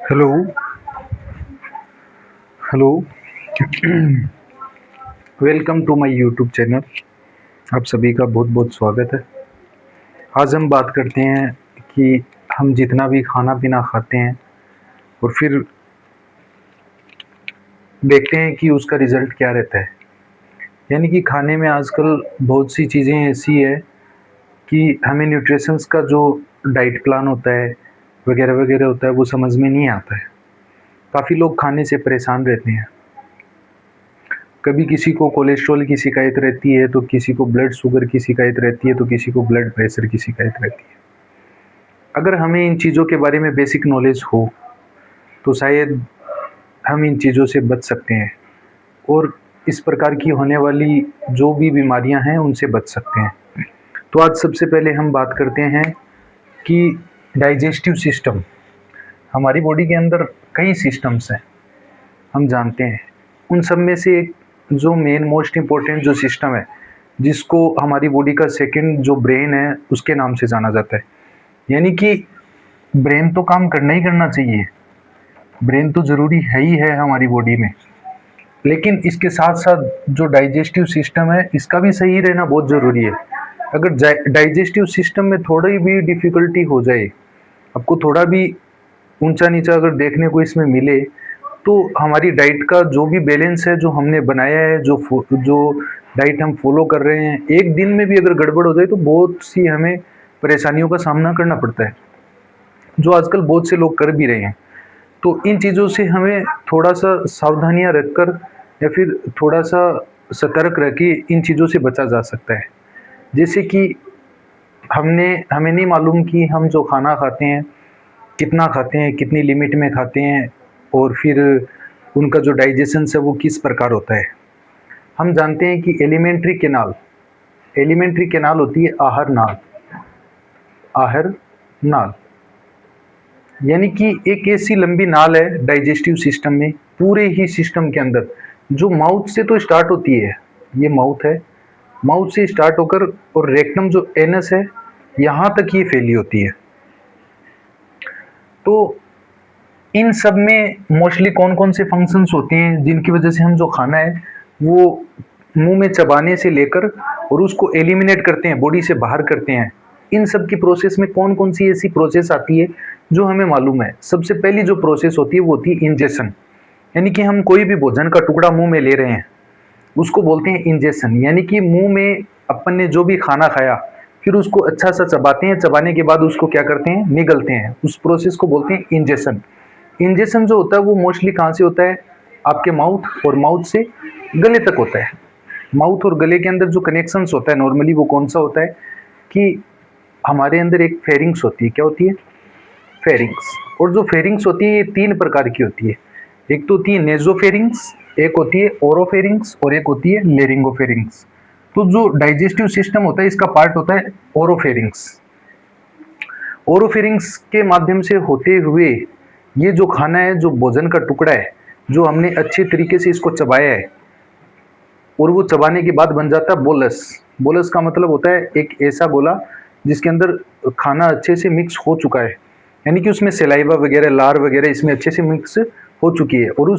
Hello. Hello. Welcome to my YouTube channel. आप सभी का बहुत बहुत स्वागत है। आज हम बात करते हैं कि हम जितना भी खाना पीना खाते हैं और फिर देखते हैं कि उसका रिज़ल्ट क्या रहता है। यानी कि खाने में आजकल बहुत सी चीज़ें ऐसी है कि हमें न्यूट्रिशंस का जो डाइट प्लान होता है वगैरह वगैरह होता है वो समझ में नहीं आता है। काफ़ी लोग खाने से परेशान रहते हैं। कभी किसी को कोलेस्ट्रॉल की शिकायत रहती है, तो किसी को ब्लड शुगर की शिकायत रहती है, तो किसी को ब्लड प्रेशर की शिकायत रहती है। अगर हमें इन चीज़ों के बारे में बेसिक नॉलेज हो तो शायद हम इन चीज़ों से बच सकते हैं और इस प्रकार की होने वाली जो भी बीमारियां हैं उनसे बच सकते हैं। तो आज सबसे पहले हम बात करते हैं कि डाइजेस्टिव सिस्टम। हमारी बॉडी के अंदर कई सिस्टम्स हैं, हम जानते हैं। उन सब में से एक जो मेन मोस्ट इम्पोर्टेंट जो सिस्टम है, जिसको हमारी बॉडी का सेकंड जो ब्रेन है उसके नाम से जाना जाता है। यानी कि ब्रेन तो काम करना ही करना चाहिए, ब्रेन तो ज़रूरी है ही है हमारी बॉडी में, लेकिन इसके साथ साथ जो डाइजेस्टिव सिस्टम है इसका भी सही रहना बहुत ज़रूरी है। अगर डाइजेस्टिव सिस्टम में थोड़ी भी डिफ़िकल्टी हो जाए, आपको थोड़ा भी ऊंचा नीचा अगर देखने को इसमें मिले, तो हमारी डाइट का जो भी बैलेंस है जो हमने बनाया है, जो डाइट हम फॉलो कर रहे हैं, एक दिन में भी अगर गड़बड़ हो जाए तो बहुत सी हमें परेशानियों का सामना करना पड़ता है, जो आजकल बहुत से लोग कर भी रहे हैं। तो इन चीज़ों से हमें थोड़ा सा सावधानियां रखकर या फिर थोड़ा सा सतर्क रह के इन चीज़ों से बचा जा सकता है। जैसे कि हमें नहीं मालूम कि हम जो खाना खाते हैं कितना खाते हैं, कितनी लिमिट में खाते हैं, और फिर उनका जो डाइजेशन है वो किस प्रकार होता है। हम जानते हैं कि एलिमेंट्री कैनाल होती है आहार नाल। आहार नाल यानी कि एक ऐसी लंबी नाल है डाइजेस्टिव सिस्टम में, पूरे ही सिस्टम के अंदर, जो माउथ से तो स्टार्ट होती है। ये माउथ है, माउथ से स्टार्ट होकर और रेक्टम जो एनस है यहाँ तक ये फैली होती है। तो इन सब में मोस्टली कौन कौन से फंक्शंस होते हैं जिनकी वजह से हम जो खाना है वो मुंह में चबाने से लेकर और उसको एलिमिनेट करते हैं, बॉडी से बाहर करते हैं। इन सब की प्रोसेस में कौन कौन सी ऐसी प्रोसेस आती है जो हमें मालूम है। सबसे पहली जो प्रोसेस होती है वो होती है इंजेशन। यानी कि हम कोई भी भोजन का टुकड़ा मुंह में ले रहे हैं उसको बोलते हैं इंजेशन। यानी कि मुंह में अपन ने जो भी खाना खाया फिर उसको अच्छा सा चबाते हैं, चबाने के बाद उसको क्या करते हैं, निगलते हैं। उस प्रोसेस को बोलते हैं इंजेशन। इंजेशन जो होता है वो मोस्टली कहाँ से होता है, आपके माउथ और माउथ से गले तक होता है। माउथ और गले के अंदर जो कनेक्शंस होता है नॉर्मली वो कौन सा होता है कि हमारे अंदर एक फेरिंग्स होती है। क्या होती है? फेरिंग्स। और जो फेरिंग्स होती है ये तीन प्रकार की होती है। एक तो होती है नेजोफेरिंग्स, एक होती है ओरोफेरिंग्स और एक होती है लेरिंगोफेरिंग्स। तो जो डाइजेस्टिव सिस्टम होता है इसका पार्ट होता है ओरोफेरिंग्स। ओरोफेरिंग्स के माध्यम से होते हुए ये जो खाना है, जो भोजन का टुकड़ा है, जो हमने अच्छे तरीके से इसको चबाया है और वो चबाने के बाद बन जाता है बोलस। बोलस का मतलब होता है एक ऐसा गोला जिसके अंदर खाना अच्छे से मिक्स हो चुका है, यानी कि उसमें सलाइवा वगैरह, लार वगैरह इसमें अच्छे से मिक्स हो चुकी है, और उस